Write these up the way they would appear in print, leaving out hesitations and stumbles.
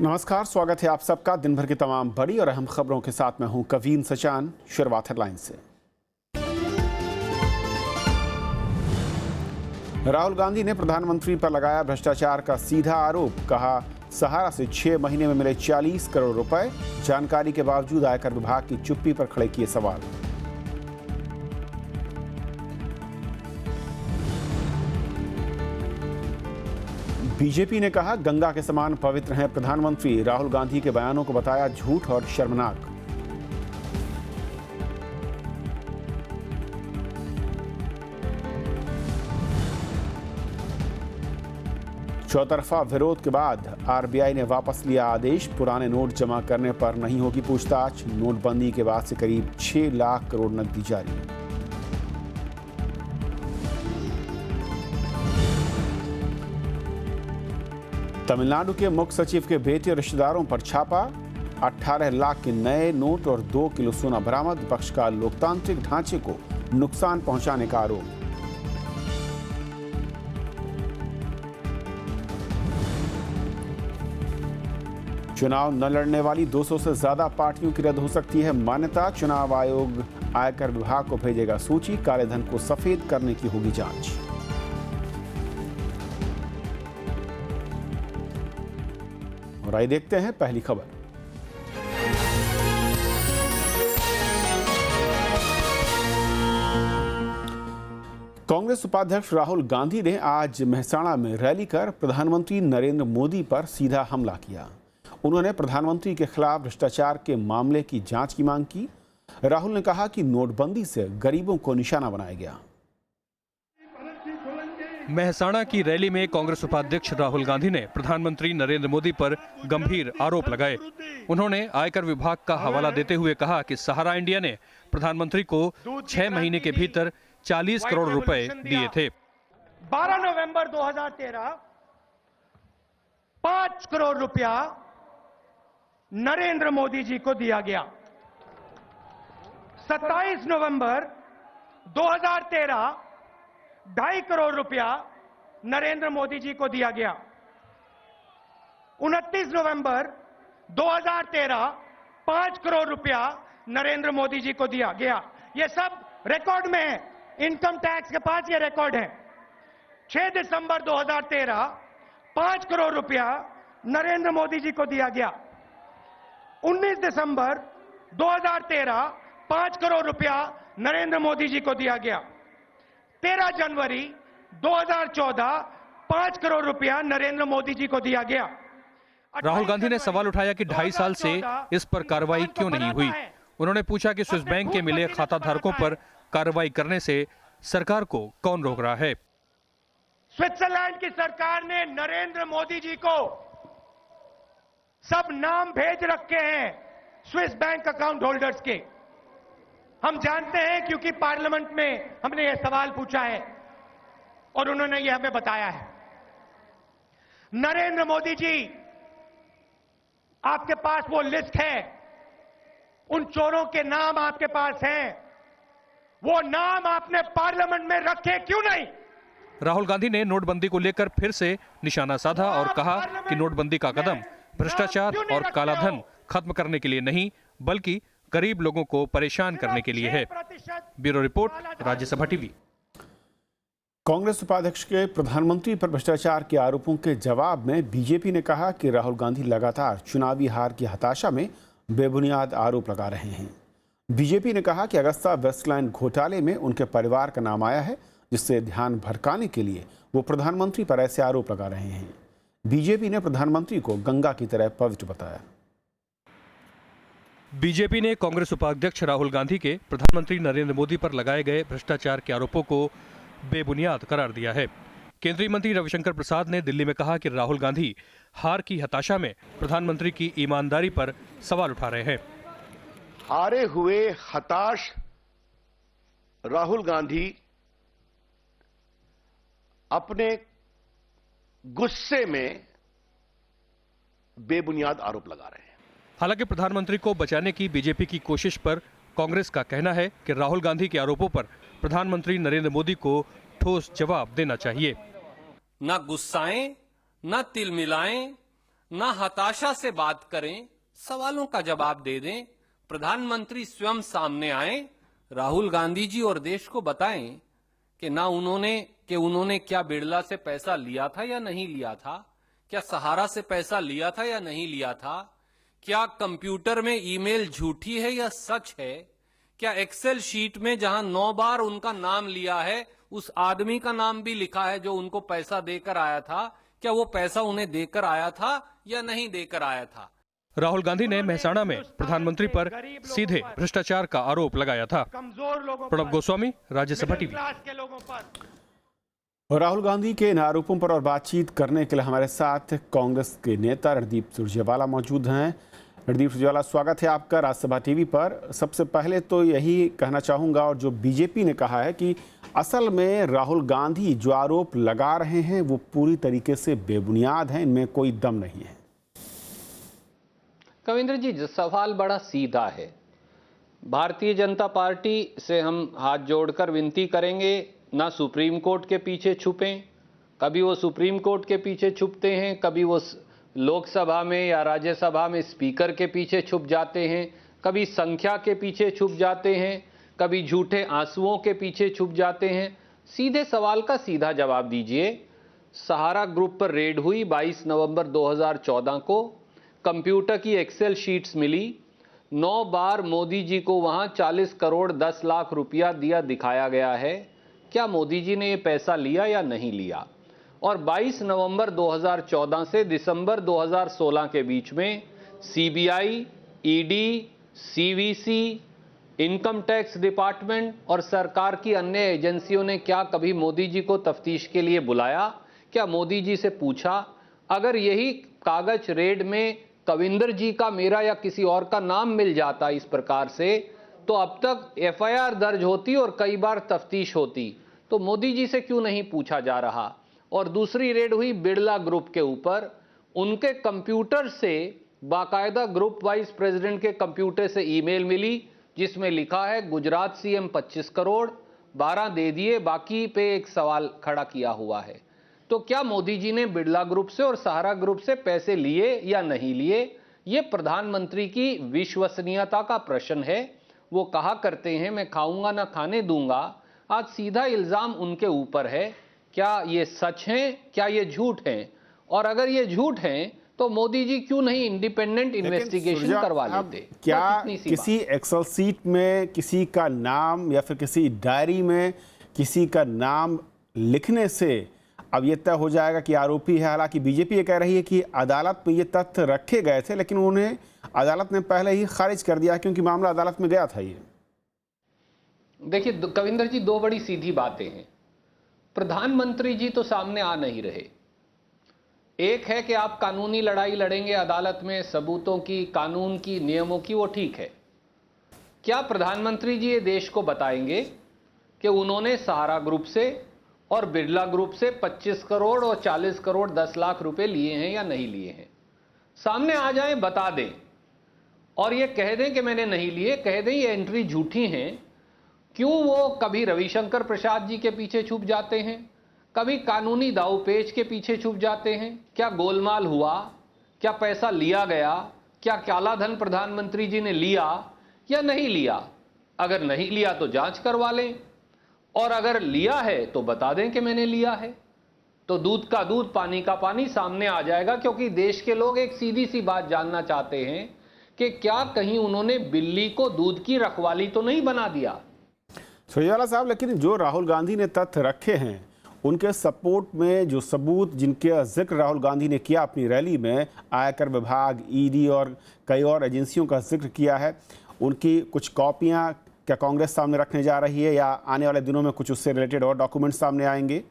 नमस्कार, स्वागत है आप सबका दिन भर की तमाम बड़ी और अहम खबरों के साथ मैं हूं कवीन सचान। शुरुआत हेडलाइन से। राहुल गांधी ने प्रधानमंत्री पर लगाया भ्रष्टाचार का सीधा आरोप। कहा, सहारा से 6 महीने में मिले 40 करोड़ रुपए। जानकारी के बावजूद आयकर विभाग की चुप्पी पर खड़े किए सवाल। बीजेपी ने कहा, गंगा के समान पवित्र हैं प्रधानमंत्री। राहुल गांधी के बयानों को बताया झूठ और शर्मनाक। चौतरफा विरोध के बाद आरबीआई ने वापस लिया आदेश। पुराने नोट जमा करने पर नहीं होगी पूछताछ। नोटबंदी के बाद से करीब 6 लाख करोड़ नकदी जारी। तमिलनाडु के मुख्य सचिव के बेटे और रिश्तेदारों पर छापा। 18 लाख के नए नोट और 2 किलो सोना बरामद। विपक्ष का लोकतांत्रिक ढांचे को नुकसान पहुंचाने का आरोप। चुनाव न लड़ने वाली 200 से ज्यादा पार्टियों की रद्द हो सकती है मान्यता। चुनाव आयोग आयकर विभाग को भेजेगा सूची। काले धन को सफेद करने की होगी जांच। और आइए देखते हैं पहली खबर। कांग्रेस उपाध्यक्ष राहुल गांधी ने आज मेहसाणा में रैली कर प्रधानमंत्री नरेंद्र मोदी पर सीधा हमला किया। उन्होंने प्रधानमंत्री के खिलाफ भ्रष्टाचार के मामले की जांच की मांग की। राहुल ने कहा कि नोटबंदी से गरीबों को निशाना बनाया गया। मेहसाणा की रैली में कांग्रेस उपाध्यक्ष राहुल गांधी ने प्रधानमंत्री नरेंद्र मोदी पर गंभीर आरोप लगाए। उन्होंने आयकर विभाग का हवाला देते हुए कहा कि सहारा इंडिया ने प्रधानमंत्री को 6 महीने के भीतर 40 करोड़ रुपए दिए थे। 12 नवंबर 2013 5 करोड़ रुपया नरेंद्र मोदी जी को दिया गया। 27 नवंबर 2013 2.5 करोड़ रुपया नरेंद्र मोदी जी को दिया गया। 29 नवंबर 2013 5 करोड़ रुपया नरेंद्र मोदी जी को दिया गया। ये सब रिकॉर्ड में है, इनकम टैक्स के पास ये रिकॉर्ड है। 6 दिसंबर 2013 5 करोड़ रुपया नरेंद्र मोदी जी को दिया गया। 19 दिसंबर 2013 5 करोड़ रुपया नरेंद्र मोदी जी को दिया गया। 13 जनवरी 2014 5 करोड़ रुपया नरेंद्र मोदी जी को दिया गया। राहुल गांधी ने सवाल उठाया कि 2.5 साल से इस पर कार्रवाई क्यों नहीं हुई। उन्होंने पूछा कि स्विस बैंक के मिले खाता धारकों पर कार्रवाई करने से सरकार को कौन रोक रहा है। स्विट्जरलैंड की सरकार ने नरेंद्र मोदी जी को सब नाम भेज रखे हैं स्विस बैंक अकाउंट होल्डर्स के। हम जानते हैं क्योंकि पार्लियामेंट में हमने यह सवाल पूछा है और उन्होंने यह हमें बताया है। नरेंद्र मोदी जी, आपके पास वो लिस्ट है, उन चोरों के नाम आपके पास हैं, वो नाम आपने पार्लियामेंट में रखे क्यों नहीं? राहुल गांधी ने नोटबंदी को लेकर फिर से निशाना साधा और कहा कि नोटबंदी का कदम भ्रष्टाचार और कालाधन खत्म करने के लिए नहीं, बल्कि गरीब लोगों को परेशान करने के लिए है। Bureau report, Rajya TV. Congress उपाध्यक्ष के प्रधानमंत्री पर भ्रष्टाचार के आरोपों के जवाब में बीजेपी ने कहा कि राहुल गांधी लगातार चुनावी हार की हताशा में बेबुनियाद आरोप लगा रहे हैं। बीजेपी ने कहा कि अगस्ता वेस्टलैंड घोटाले में उनके परिवार का नाम आया है, जिससे ध्यान भटकाने के लिए वो प्रधानमंत्री पर ऐसे आरोप लगा रहे हैं। बीजेपी ने प्रधानमंत्री को गंगा की तरह पवित्र बताया। बीजेपी ने कांग्रेस उपाध्यक्ष राहुल गांधी के प्रधानमंत्री नरेंद्र मोदी पर लगाए गए भ्रष्टाचार के आरोपों को बेबुनियाद करार दिया है। केंद्रीय मंत्री रविशंकर प्रसाद ने दिल्ली में कहा कि राहुल गांधी हार की हताशा में प्रधानमंत्री की ईमानदारी पर सवाल उठा रहे हैं। हारे हुए हताश राहुल गांधी अपने गुस्से में बेबुनियाद आरोप लगा रहे हैं। हालांकि प्रधानमंत्री को बचाने की बीजेपी की कोशिश पर कांग्रेस का कहना है कि राहुल गांधी के आरोपों पर प्रधानमंत्री नरेंद्र मोदी को ठोस जवाब देना चाहिए। ना गुस्साएं, ना तिलमिलाएं, ना हताशा से बात करें, सवालों का जवाब दे दें। प्रधानमंत्री स्वयं सामने आए, राहुल गांधी जी और देश को बताएं कि उन्होंने क्या बिड़ला से पैसा लिया था या नहीं लिया था, क्या सहारा से पैसा लिया था या नहीं लिया था, क्या कंप्यूटर में ईमेल झूठी है या सच है, क्या एक्सेल शीट में जहां 9 बार उनका नाम लिया है उस आदमी का नाम भी लिखा है जो उनको पैसा देकर आया था, क्या वो पैसा उन्हें देकर आया था या नहीं देकर आया था। राहुल गांधी ने मेहसाणा में प्रधानमंत्री पर सीधे भ्रष्टाचार का आरोप लगाया था। कमजोर लोगों प्रणब पर, गोस्वामी, राज्यसभा टीवी। क्लास के लोगों पर। और राहुल गांधी के इन आरोपों पर और बातचीत करने के लिए हमारे साथ कांग्रेस के नेता रणदीप सुरजेवाला मौजूद हैं। रणदीप सुरजेवाला, स्वागत है आपका राज्यसभा टीवी पर। सबसे पहले तो यही कहना चाहूँगा, और जो बीजेपी ने कहा है कि असल में राहुल गांधी जो आरोप लगा रहे हैं वो पूरी तरीके से बेबुनियाद हैं, इनमें कोई दम नहीं है। कविंद्र जी, सवाल बड़ा सीधा है। भारतीय जनता पार्टी से हम हाथ जोड़कर विनती करेंगे, ना सुप्रीम कोर्ट के पीछे छुपें। कभी वो सुप्रीम कोर्ट के पीछे छुपते हैं, कभी वो लोकसभा में या राज्यसभा में स्पीकर के पीछे छुप जाते हैं, कभी संख्या के पीछे छुप जाते हैं, कभी झूठे आंसुओं के पीछे छुप जाते हैं। सीधे सवाल का सीधा जवाब दीजिए। सहारा ग्रुप पर रेड हुई 22 नवंबर 2014 को। कंप्यूटर की एक्सेल शीट्स मिली। 9 बार मोदी जी को वहां 40 करोड़ 10 लाख रुपया दिया दिखाया गया है। क्या मोदी जी ने ये पैसा लिया या नहीं लिया? और 22 नवंबर 2014 से दिसंबर 2016 के बीच में CBI, ED, CVC, income tax department और सरकार की अन्य एजेंसियों ने क्या कभी मोदी जी को तफ्तीश के लिए बुलाया? क्या मोदी जी से पूछा? अगर यही कागज रेड में कविंदर जी का, मेरा या किसी और का नाम मिल जाता इस प्रकार से, तो अब तक एफआईआर दर्ज होती और कई बार तफ्तीश होती। तो मोदी जी से क्यों नहीं पूछा जा रहा? और दूसरी रेड हुई बिड़ला ग्रुप के ऊपर। उनके कंप्यूटर से बाकायदा ग्रुप वाइस प्रेसिडेंट के कंप्यूटर से ईमेल मिली जिसमें लिखा है गुजरात सीएम 25 करोड़ 12 दे दिए, बाकी पे एक सवाल खड़ा किया हुआ है। तो क्या मोदी जी ने बिड़ला ग्रुप से और सहारा ग्रुप से पैसे लिए या नहीं लिए? ये प्रधानमंत्री की विश्वसनीयता का प्रश्न है। वो कहा करते हैं, मैं खाऊंगा ना खाने दूंगा। आज सीधा इल्जाम उनके ऊपर है। क्या ये सच है, क्या ये झूठ है? और अगर ये झूठ है तो मोदी जी क्यों नहीं इंडिपेंडेंट इन्वेस्टिगेशन करवा लेते? क्या किसी एक्सेल सीट में किसी का नाम या फिर किसी डायरी में किसी का नाम लिखने से अब ये तय हो जाएगा कि आरोपी है? हालांकि बीजेपी ये कह रही है कि अदालत में ये तथ्य रखे गए थे, लेकिन उन्हें अदालत ने पहले ही खारिज कर दिया क्योंकि मामला अदालत में गया था। ये देखिए कविंदर जी, 2 बड़ी सीधी बातें हैं। प्रधानमंत्री जी तो सामने आ नहीं रहे। एक है कि आप कानूनी लड़ाई लड़ेंगे अदालत में, सबूतों की, कानून की, नियमों की, वो ठीक है। क्या प्रधानमंत्री जी ये देश को बताएंगे कि उन्होंने सहारा ग्रुप से और बिड़ला ग्रुप से 25 करोड़ और 40 करोड़ 10 लाख रुपए लिए हैं या नहीं लिए हैं? सामने आ जाएं, बता दें और ये कह दें कि मैंने नहीं लिए, कह दें ये एंट्री झूठी हैं। क्यों वो कभी रविशंकर प्रसाद जी के पीछे छुप जाते हैं, कभी कानूनी दावपेच के पीछे छुप जाते हैं? क्या गोलमाल हुआ? क्या पैसा लिया गया? क्या काला धन प्रधानमंत्री जी ने लिया या नहीं लिया? अगर नहीं लिया तो जांच करवा लें, और अगर लिया है तो बता दें कि मैंने लिया है। तो दूध का दूध, पानी का पानी सामने आ जाएगा। क्योंकि देश के लोग एक सीधी सी बात जानना चाहते हैं कि क्या कहीं उन्होंने बिल्ली को दूध की रखवाली तो नहीं बना दिया? सुरजेवाला साहब, लेकिन जो राहुल गांधी ने तथ्य रखे हैं उनके सपोर्ट में जो सबूत जिनके जिक्र राहुल गांधी ने किया अपनी रैली में, आयकर विभाग, ईडी और कई और एजेंसियों का जिक्र किया है, उनकी कुछ कॉपियां क्या कांग्रेस सामने रखने जा रही है या आने वाले दिनों में कुछ उससे रिलेटेड और डॉक्यूमेंट सामने आएंगे?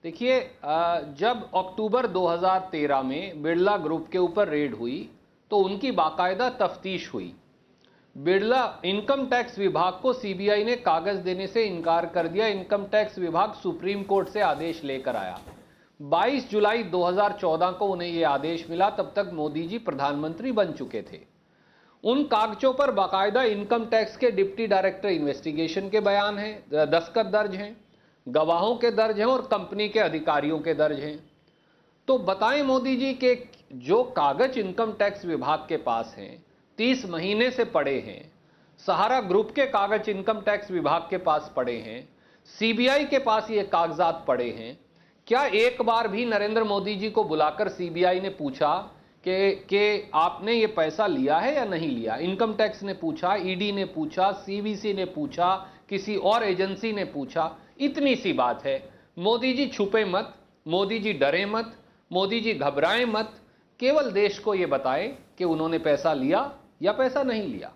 देखिए, जब अक्टूबर 2013 में बिड़ला ग्रुप के ऊपर रेड हुई तो उनकी बाकायदा तफ्तीश हुई। बिड़ला इनकम टैक्स विभाग को सीबीआई ने कागज देने से इनकार कर दिया। इनकम टैक्स विभाग सुप्रीम कोर्ट से आदेश लेकर आया। 22 जुलाई 2014 को उन्हें यह आदेश मिला। तब तक मोदी जी प्रधानमंत्री बन चुके थे। उन कागजों पर बाकायदा इनकम टैक्स के डिप्टी डायरेक्टर इन्वेस्टिगेशन के बयान हैं, दस्तखत दर्ज हैं, गवाहों के दर्ज हैं और कंपनी के अधिकारियों के दर्ज हैं। तो बताएं मोदी जी कि जो कागज इनकम टैक्स विभाग के पास हैं 30 महीने से पड़े हैं, सहारा ग्रुप के कागज इनकम टैक्स विभाग के पास पड़े हैं, सीबीआई के पास ये कागजात पड़े हैं, क्या एक बार भी नरेंद्र मोदी जी को बुलाकर सीबीआई ने पूछा कि आपने ये पैसा लिया है या नहीं लिया? इनकम टैक्स ने पूछा, ईडी ने पूछा, सीवीसी ने पूछा, किसी और एजेंसी ने पूछा? इतनी सी बात है। मोदी जी छुपे मत, मोदी जी डरे मत, मोदी जी घबराएं मत, केवल देश को यह बताएं कि उन्होंने पैसा लिया या पैसा नहीं लिया।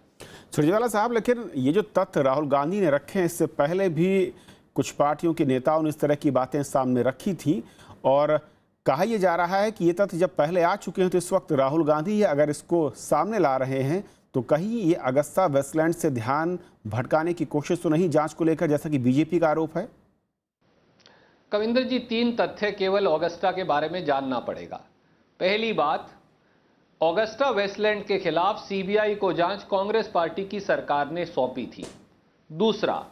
सुरजेवाला साहब, लेकिन ये जो तथ्य राहुल गांधी ने रखे हैं, इससे पहले भी कुछ पार्टियों के नेताओं ने इस तरह की बातें सामने रखी थी और कहा यह जा रहा है कि ये तथ्य जब पहले आ चुके हैं तो इस वक्त राहुल गांधी अगर इसको सामने ला रहे हैं तो कहीं ये अगस्ता वेस्टलैंड से ध्यान भटकाने की कोशिश तो नहीं जांच को लेकर, जैसा कि बीजेपी का आरोप है? कविंदर जी, 3 तथ्य केवल ऑगस्टा के बारे में जानना पड़ेगा। पहली बात, ऑगस्टा वेस्टलैंड के खिलाफ सीबीआई को जांच कांग्रेस पार्टी की सरकार ने सौंपी थी। दूसरा,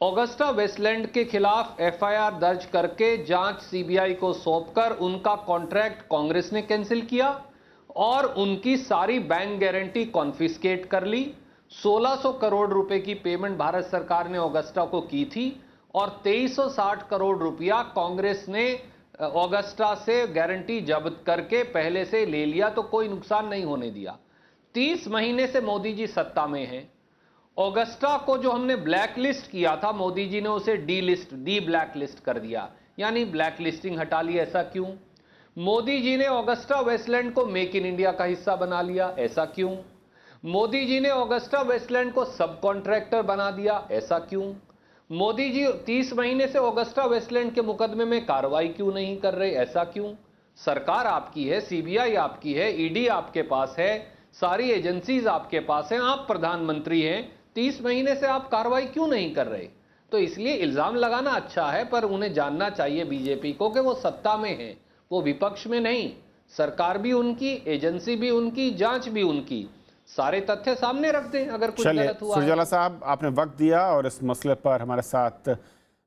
ऑगस्टा वेस्टलैंड के खिलाफ एफआईआर दर्ज करके जांच सीबीआई को सौंपकर उनका कॉन्ट्रैक्ट कांग्रेस ने कैंसिल किया और उनकी सारी बैंक गारंटी कॉन्फिस्केट कर ली। 1600 करोड़ रुपए की पेमेंट भारत सरकार ने ऑगस्टा को की थी और 2360 करोड़ रुपया कांग्रेस ने ऑगस्टा से गारंटी जब्त करके पहले से ले लिया, तो कोई नुकसान नहीं होने दिया। 30 महीने से मोदी जी सत्ता में हैं। ऑगस्टा को जो हमने ब्लैक लिस्ट किया था, मोदी जी ने उसे डी ब्लैक लिस्ट कर दिया, यानी ब्लैक लिस्टिंग हटा ली। ऐसा क्यों? मोदी जी ने ऑगस्टा वेस्टलैंड को मेक इन इंडिया का हिस्सा बना लिया। ऐसा क्यों? मोदी जी ने ऑगस्टा वेस्टलैंड को सब कॉन्ट्रैक्टर बना दिया। ऐसा क्यों? मोदी जी 30 महीने से ऑगस्टा वेस्टलैंड के मुकदमे में कार्रवाई क्यों नहीं कर रहे? ऐसा क्यों? सरकार आपकी है, सीबीआई आपकी है, ईडी आपके पास है, सारी एजेंसीज आपके पास हैं, आप प्रधानमंत्री हैं, 30 महीने से आप कार्रवाई क्यों नहीं कर रहे? तो इसलिए इल्जाम लगाना अच्छा है, पर उन्हें जानना चाहिए बीजेपी को कि वो सत्ता में है, वो विपक्ष में नहीं। सरकार भी उनकी, एजेंसी भी उनकी, जांच भी उनकी। सारे तथ्य सामने रख दें अगर कुछ गलत हुआ। सुरजेवाला साहब, आपने वक्त दिया और इस मसले पर हमारे साथ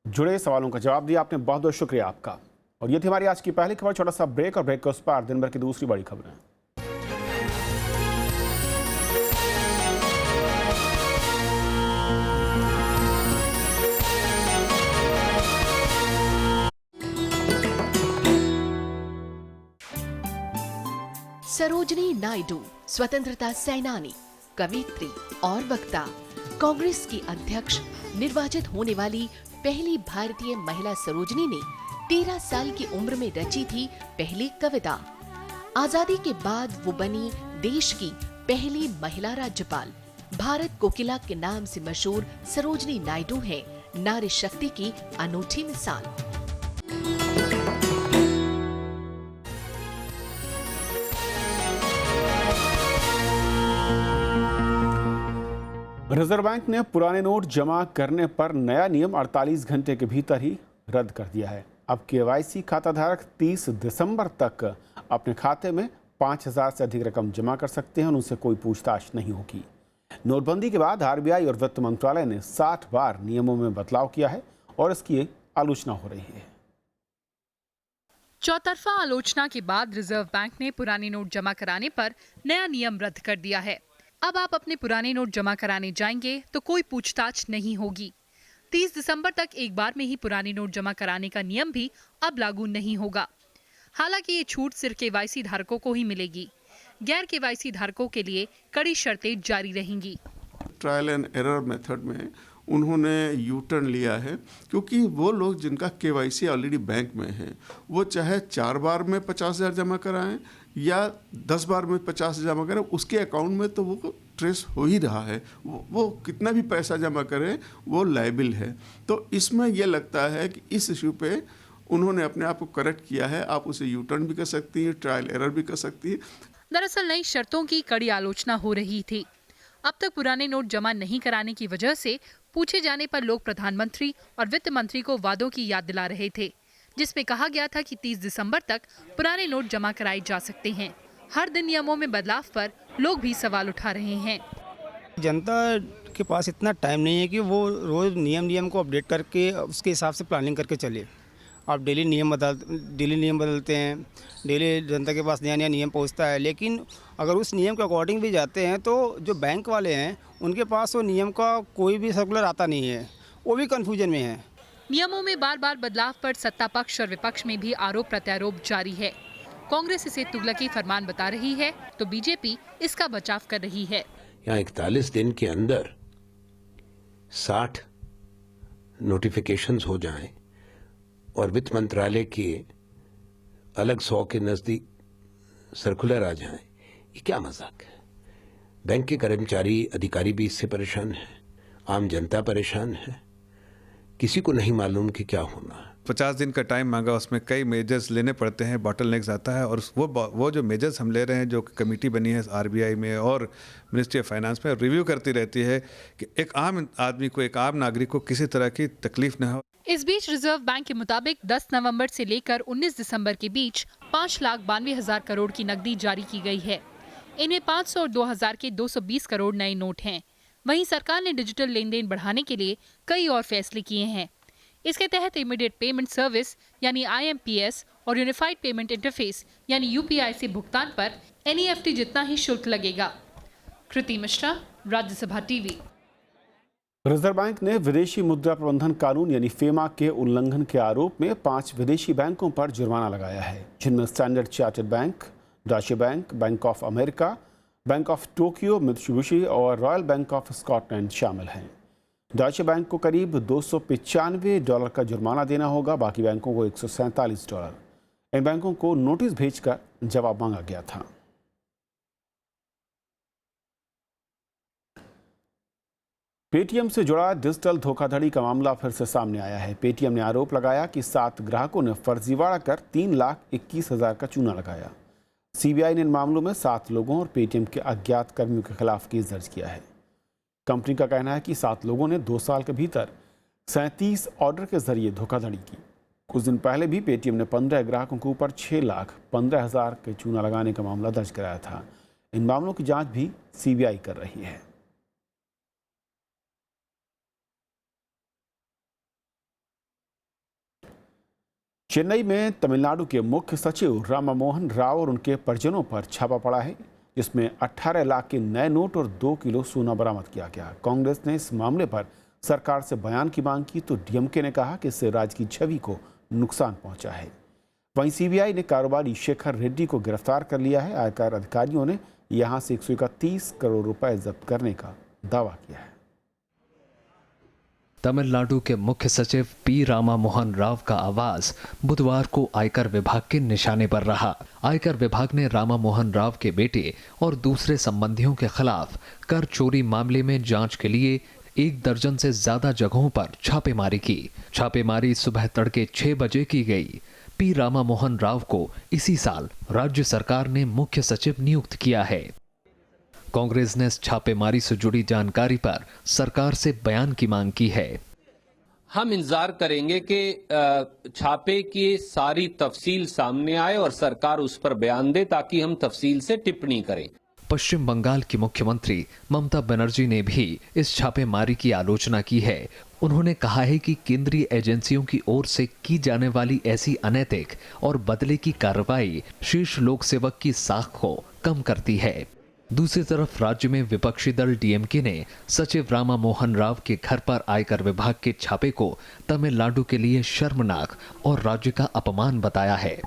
जुड़े सवालों का जवाब दिया, आपने बहुत बहुत शुक्रिया आपका। और ये थी हमारी आज की पहली खबर। छोटा सा ब्रेक और ब्रेक के उस पार दिन भर की दूसरी बड़ी खबरें। सरोजनी नायडू स्वतंत्रता सेनानी, कवयित्री और वक्ता, कांग्रेस की अध्यक्ष निर्वाचित होने वाली पहली भारतीय महिला सरोजनी ने 13 साल की उम्र में रची थी पहली कविता। आजादी के बाद वो बनी देश की पहली महिला राज्यपाल। भारत कोकिला के नाम से मशहूर सरोजनी नायडू है नारी शक्ति की अनूठी मिसाल। रिजर्व बैंक ने पुराने नोट जमा करने पर नया नियम 48 घंटे के भीतर ही रद्द कर दिया है। अब केवाईसी खाताधारक 30 दिसंबर तक अपने खाते में 5000 से अधिक रकम जमा कर सकते हैं और उनसे कोई पूछताछ नहीं होगी। नोटबंदी के बाद आरबीआई और वित्त मंत्रालय ने 60 बार नियमों में बदलाव किया है और इसकी आलोचना हो रही है। चौतरफा आलोचना के बाद रिजर्व बैंक ने पुराने नोट जमा कराने पर नया नियम रद्द कर दिया है। अब आप अपने पुराने नोट जमा कराने जाएंगे तो कोई पूछताछ नहीं होगी। 30 दिसंबर तक एक बार में ही पुराने नोट जमा कराने का नियम भी अब लागू नहीं होगा। हालांकि ये छूट सिर्फ केवाईसी धारकों को ही मिलेगी। गैर केवाईसी धारकों के लिए कड़ी शर्तें जारी रहेंगी। ट्रायल एंड एरर मेथड में उन्होंने यू टर्न लिया है, क्योंकि वो लोग जिनका केवाईसी ऑलरेडी बैंक में है, वो चाहे 4 बार में 50,000 जमा कराएं या 10 बार में 50,000 जमा करें, उसके अकाउंट में तो वो ट्रेस हो ही रहा है। वो कितना भी पैसा जमा करे वो लायबिल है। तो इसमें ये लगता है कि इस इशू पे उन्होंने अपने आप को करेक्ट किया है। आप उसे यू टर्न भी कर सकती हैं, ट्रायल एरर भी कर सकती है। दरअसल नई शर्तों की कड़ी आलोचना हो रही थी। अब तक पुराने नोट जमा नहीं कराने की वजह से पूछे जाने पर लोग प्रधानमंत्री और वित्त मंत्री को वादों की याद दिला रहे थे, जिसमें कहा गया था कि 30 दिसंबर तक पुराने नोट जमा कराए जा सकते हैं। हर दिन नियमों में बदलाव पर लोग भी सवाल उठा रहे हैं। जनता के पास इतना टाइम नहीं है कि वो रोज नियम को अपडेट करके उसके हिसाब से प्लानिंग करके चले। आप डेली नियम बदलते हैं, डेली जनता के पास नया नया नियम पहुंचता है, लेकिन अगर उस नियम के अकॉर्डिंग भी जाते हैं तो जो बैंक वाले हैं उनके पास वो नियम का कोई भी सर्कुलर आता नहीं है, वो भी कन्फ्यूजन में है। नियमों में बार बार बदलाव पर सत्ता पक्ष और विपक्ष में भी आरोप प्रत्यारोप जारी है। कांग्रेस इसे तुगलकी फरमान बता रही है तो बीजेपी इसका बचाव कर रही है। यहाँ 41 दिन के अंदर 60 नोटिफिकेशंस हो जाएं और वित्त मंत्रालय के अलग 100 के नजदीक सर्कुलर आ जाएं, ये क्या मजाक है। बैंक के कर्मचारी अधिकारी भी इससे परेशान हैं, आम जनता परेशान है, किसी को नहीं मालूम कि क्या होना है। 50 दिन का टाइम मांगा, उसमें कई मेजर्स लेने पड़ते हैं, बॉटलनेक्स आता है और वो जो मेजर्स हम ले रहे हैं, जो कमेटी बनी है आरबीआई में और मिनिस्ट्री ऑफ फाइनेंस में, रिव्यू करती रहती है कि एक आम आदमी को, एक आम नागरिक को किसी तरह की तकलीफ न हो। इस बीच रिजर्व बैंक के मुताबिक 10 नवंबर से लेकर 19 दिसंबर के बीच 5,92,000 करोड़ की नकदी जारी की गई है। इनमें 500 और 2000 के 220 करोड़ नए नोट हैं। वहीं सरकार ने डिजिटल लेन देन बढ़ाने के लिए कई और फैसले किए हैं। इसके तहत इमीडिएट पेमेंट सर्विस यानी IMPS और यूनिफाइड पेमेंट इंटरफेस यानी UPI से भुगतान पर NEFT जितना ही शुल्क लगेगा। कृति Mishra, Rajya Sabha TV. Reserve bank ने विदेशी मुद्रा प्रबंधन कानून यानी फेमा के उल्लंघन के आरोप में 5 विदेशी बैंकों पर जुर्माना लगाया है, जिनमें standard chartered bank, डॉचे bank, bank of America, bank of Tokyo, Mitsubishi और रॉयल बैंक ऑफ स्कॉटलैंड शामिल हैं। डॉचे बैंक को करीब $295 का जुर्माना देना होगा, बाकी बैंकों को $147। इन बैंकों को नोटिस भेजकर जवाब मांगा गया था। पेटीएम से जुड़ा डिजिटल धोखाधड़ी का मामला फिर से सामने आया है। पेटीएम ने आरोप लगाया कि 7 ग्राहकों ने फर्जीवाड़ा कर 3,21,000 का चूना लगाया। सीबीआई ने इन मामलों में 7 लोगों और पेटीएम के अज्ञात कर्मियों के खिलाफ केस दर्ज किया है। कंपनी का कहना है कि 7 लोगों ने 2 साल के भीतर 37 ऑर्डर के जरिए धोखाधड़ी की। कुछ दिन पहले भी पेटीएम ने 15 ग्राहकों के ऊपर 6,15,000 के चूना लगाने का मामला दर्ज कराया था। इन मामलों की जांच भी सीबीआई कर रही है। चेन्नई में तमिलनाडु के मुख्य सचिव रामा मोहन राव और उनके परिजनों पर छापा पड़ा है, जिसमें 18 लाख के नए नोट और 2 किलो सोना बरामद किया गया। कांग्रेस ने इस मामले पर सरकार से बयान की मांग की तो डीएमके ने कहा कि इससे राज्य की छवि को नुकसान पहुंचा है। वहीं सीबीआई ने कारोबारी शेखर रेड्डी को गिरफ्तार कर लिया है। आयकर अधिकारियों ने यहां से 131 करोड़ रुपए जब्त करने का दावा किया है। तमिलनाडु के मुख्य सचिव पी रामा मोहन राव का आवाज बुधवार को आयकर विभाग के निशाने पर रहा। आयकर विभाग ने रामा मोहन राव के बेटे और दूसरे संबंधियों के खिलाफ कर चोरी मामले में जांच के लिए 1 दर्जन से ज्यादा जगहों पर छापेमारी की। छापेमारी सुबह तड़के 6 बजे की गई। पी रामा मोहन राव को इसी साल राज्य सरकार ने मुख्य सचिव नियुक्त किया है। कांग्रेस ने इस छापेमारी से जुड़ी जानकारी पर सरकार से बयान की मांग की है। हम इंतजार करेंगे कि छापे की सारी तफसील सामने आए और सरकार उस पर बयान दे ताकि हम तफसील से टिप्पणी करें। पश्चिम बंगाल की मुख्यमंत्री ममता बनर्जी ने भी इस छापेमारी की आलोचना की है। उन्होंने कहा है कि केंद्रीय एजेंसियों की ओर से की जाने वाली ऐसी अनैतिक और बदले की कार्रवाई शीर्ष लोक सेवक की साख को कम करती है। दूसरी तरफ राज्य में विपक्षी दल डीएमके ने सचिव रामा मोहन राव के घर पर आयकर विभाग के छापे को तमिलनाडु के लिए शर्मनाक और राज्य का अपमान बताया है।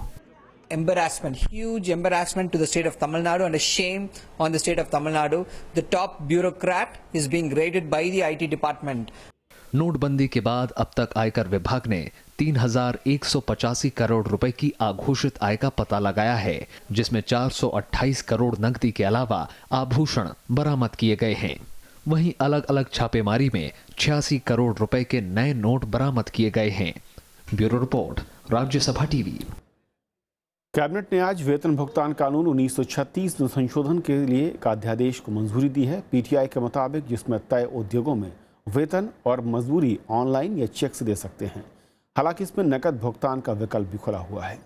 Embarrassment, huge embarrassment to the state of Tamil Nadu and a shame on the state of Tamil Nadu. The top bureaucrat is being raided by the IT department. नोटबंदी के बाद अब तक आयकर विभाग ने 3,185 करोड़ रुपए की आघोषित आय का पता लगाया है, जिसमें 428 करोड़ नकदी के अलावा आभूषण बरामद किए गए हैं। वहीं अलग अलग छापेमारी में 86 करोड़ रुपए के नए नोट बरामद किए गए हैं। Bureau report, Rajya TV. Cabinet ने आज वेतन भुगतान कानून 1936 में संशोधन के लिए एक अध्यादेश को मंजूरी दी है। पीटीआई के मुताबिक जिसमें तय उद्योगों में वेतन और मजदूरी ऑनलाइन या चेक से दे सकते हैं। हालांकि इसमें नकद भुगतान का विकल्प भी खुला हुआ है।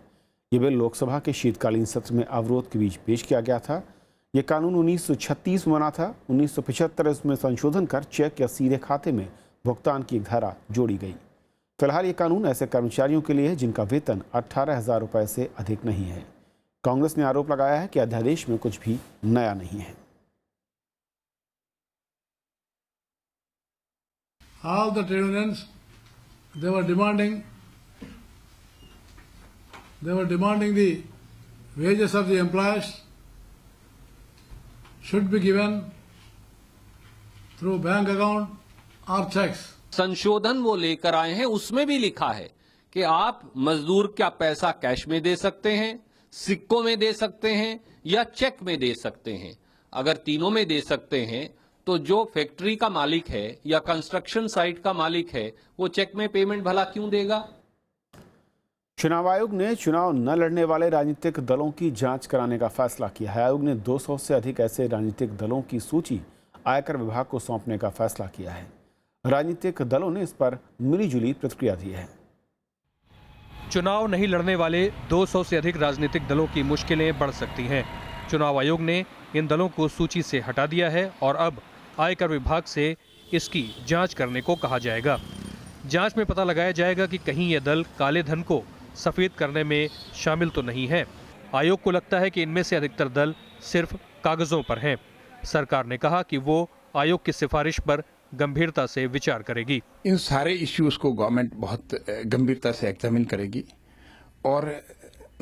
ये बिल लोकसभा के शीतकालीन सत्र में अवरोध के बीच पेश किया गया था। ये कानून 1936 में बना था। 1975 इसमें संशोधन कर चेक या सीधे खाते में भुगतान की एक धारा जोड़ी गई। फिलहाल ये कानून ऐसे कर्मचारियों के लिए है जिनका वेतन 18,000 रुपए से अधिक नहीं है। कांग्रेस ने आरोप लगाया है कि अध्यादेश में कुछ भी नया नहीं है। All the trade unions, they were demanding the wages of the employees should be given through bank account or checks. संशोधन वो लेकर आए हैं, उसमें भी लिखा है कि आप मजदूर का पैसा कैश में दे सकते हैं, सिक्कों में दे सकते हैं या चेक में दे सकते हैं। अगर तीनों में दे सकते हैं तो जो फैक्ट्री का मालिक है या कंस्ट्रक्शन साइट का मालिक है वो चेक में पेमेंट भला क्यों देगा? चुनाव आयोग ने चुनाव न लड़ने वाले राजनीतिक दलों की जांच कराने का फैसला किया है। आयोग ने 200 से अधिक ऐसे राजनीतिक दलों की सूची आयकर विभाग को सौंपने का फैसला किया है। राजनीतिक दलों ने इस पर मिलीजुली प्रतिक्रिया दी है। चुनाव नहीं लड़ने वाले 200 से अधिक राजनीतिक दलों की मुश्किलें बढ़ सकती हैं। चुनाव आयोग ने इन दलों को सूची से हटा दिया है और अब आयकर विभाग से इसकी जांच करने को कहा जाएगा। जांच में पता लगाया जाएगा कि कहीं ये दल काले धन को सफेद करने में शामिल तो नहीं है। आयोग को लगता है कि इनमें से अधिकतर दल सिर्फ कागजों पर हैं। सरकार ने कहा कि वो आयोग की सिफारिश पर गंभीरता से विचार करेगी। इन सारे इश्यूज को गवर्नमेंट बहुत गंभीरता से एग्जामिन करेगी और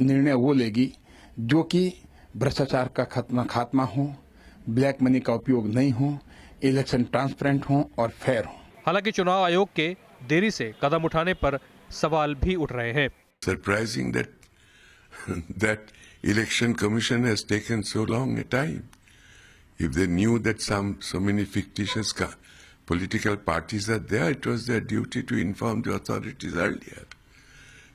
निर्णय वो लेगी जो कि भ्रष्टाचार का खात्मा हो, ब्लैक मनी का उपयोग नहीं हो, इलेक्शन ट्रांसपेरेंट हो और फेयर हो। हालांकि चुनाव आयोग के देरी से कदम उठाने पर सवाल भी उठ रहे हैं। Surprising that election commission has taken so long a time. If they knew that so many fictitious political parties are there, it was their duty to inform the authorities earlier.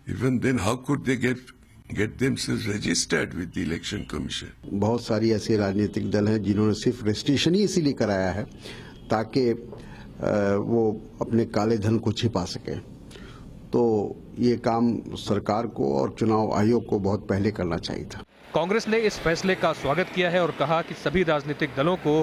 Even then, how could they get themselves registered with the election commission? बहुत सारी ऐसे राजनीतिक दल हैं जिन्होंने सिर्फ registration ही इसीलिए कराया है ताकि वो अपने काले धन को छिपा सकें। तो ये काम सरकार को और चुनाव आयोग को बहुत पहले करना चाहिए था। कांग्रेस ने इस फैसले का स्वागत किया है और कहा कि सभी राजनीतिक दलों को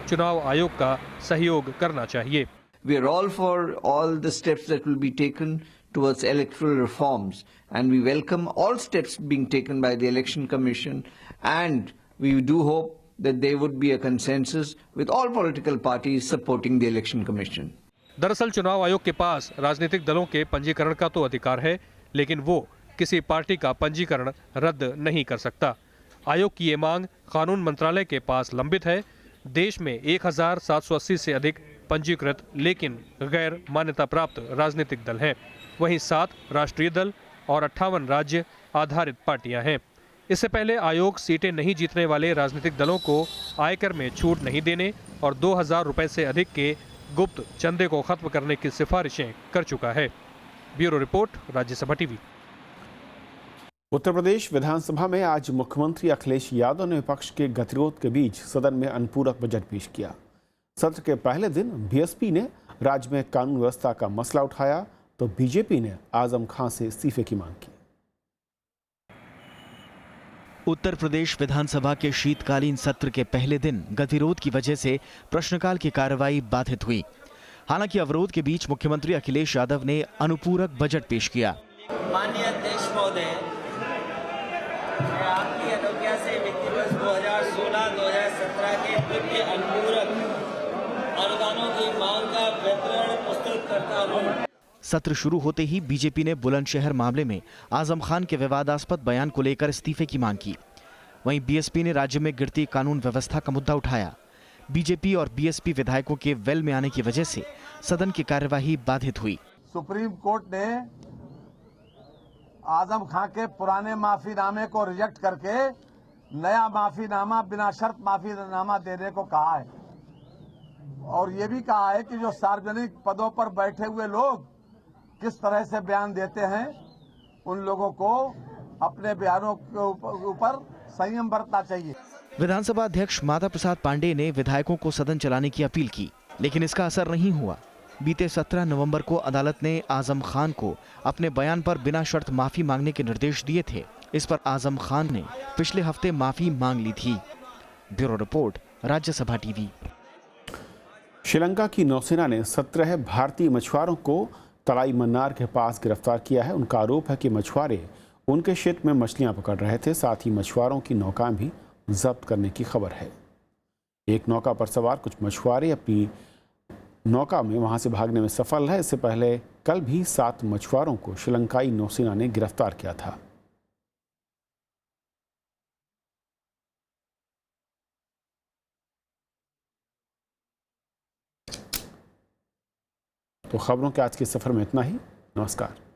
चुनाव आयोग का सहयोग करना चाहिए। We are all for all the steps that will be taken towards electoral reforms, and we welcome all steps being taken by the Election Commission, and we do hope that there would be a consensus with all political parties supporting the Election Commission. दरअसल चुनाव आयोग के पास राजनीतिक दलों के पंजीकरण का तो अधिकार है, लेकिन वो किसी पार्टी का पंजीकरण रद्द नहीं कर सकता। आयोग की ये मांग कानून मंत्रालय के पास लंबित है। देश में 1780 से अधिक पंजीकृत लेकिन गैर मान्यता प्राप्त राजनीतिक दल हैं। वहीं 7 राष्ट्रीय दल और 58 राज्य आधारित पार्टियां हैं। इससे पहले आयोग सीटें नहीं जीतने वाले राजनीतिक दलों को आयकर में छूट नहीं देने और 2000 रुपए से अधिक के गुप्त चंदे को खत्म करने की सिफारिशें कर चुका है। Bureau report, Rajya Sabha. उत्तर प्रदेश विधानसभा में आज मुख्यमंत्री अखिलेश यादव ने विपक्ष के गतिरोध के बीच सदन में अनुपूरक बजट पेश किया। सत्र के पहले दिन बीएसपी ने राज्य में कानून व्यवस्था का मसला उठाया तो बीजेपी ने आजम खान से इस्तीफे की मांग की। उत्तर प्रदेश विधानसभा के शीतकालीन सत्र के पहले दिन गतिरोध की वजह से प्रश्नकाल की कार्रवाई बाधित हुई। हालांकि अवरोध के बीच मुख्यमंत्री अखिलेश यादव ने अनुपूरक बजट पेश किया। माननीय अध्यक्ष महोदय, आपकी अनुज्ञा से वित्तीय वर्ष 2016-2017 के वित्तीय अनुपूरक अनुदानों की मांग का विवरण प्रस्तुत करता हूं। सत्र शुरू होते ही बीजेपी ने बुलंदशहर मामले में आजम खान के विवादास्पद बयान को लेकर इस्तीफे की मांग की। वहीं बीएसपी ने राज्य में गिरती कानून व्यवस्था का मुद्दा उठाया। बीजेपी और बीएसपी विधायकों के वेल में आने की वजह से सदन की कार्यवाही बाधित हुई। सुप्रीम कोर्ट ने आजम खान के पुराने माफीनामे को रिजेक्ट करके नया माफीनामा बिना शर्त माफीनामा देने को कहा है और ये भी कहा है कि जो सार्वजनिक पदों पर बैठे हुए लोग किस तरह से बयान देते हैं उन लोगों को अपने बयानों के ऊपर संयम बरतना चाहिए। विधानसभा अध्यक्ष माता प्रसाद पांडेय ने विधायकों को सदन चलाने की अपील की, लेकिन इसका असर नहीं हुआ। बीते 17 नवंबर को अदालत ने आजम खान को अपने बयान पर बिना शर्त माफी मांगने के निर्देश दिए थे। इस पर आजम खान ने पिछले हफ्ते माफी मांग ली थी। Bureau report, Rajya TV. Sri Lanka की नौसेना ने 17 भारतीय मछुआरों को तलाई मन्नार के पास गिरफ्तार किया है। उनका आरोप है कि मछुआरे उनके क्षेत्र में मछलियां पकड़ रहे थे। साथ ही मछुआरों की नौकाएं भी जब्त करने की खबर है। एक नौका पर सवार कुछ मछुआरे अपनी नौका में वहां से भागने में सफल है। इससे पहले कल भी 7 मछुआरों को श्रीलंकाई नौसेना ने गिरफ्तार किया था। तो खबरों के आज के सफर में इतना ही। नमस्कार।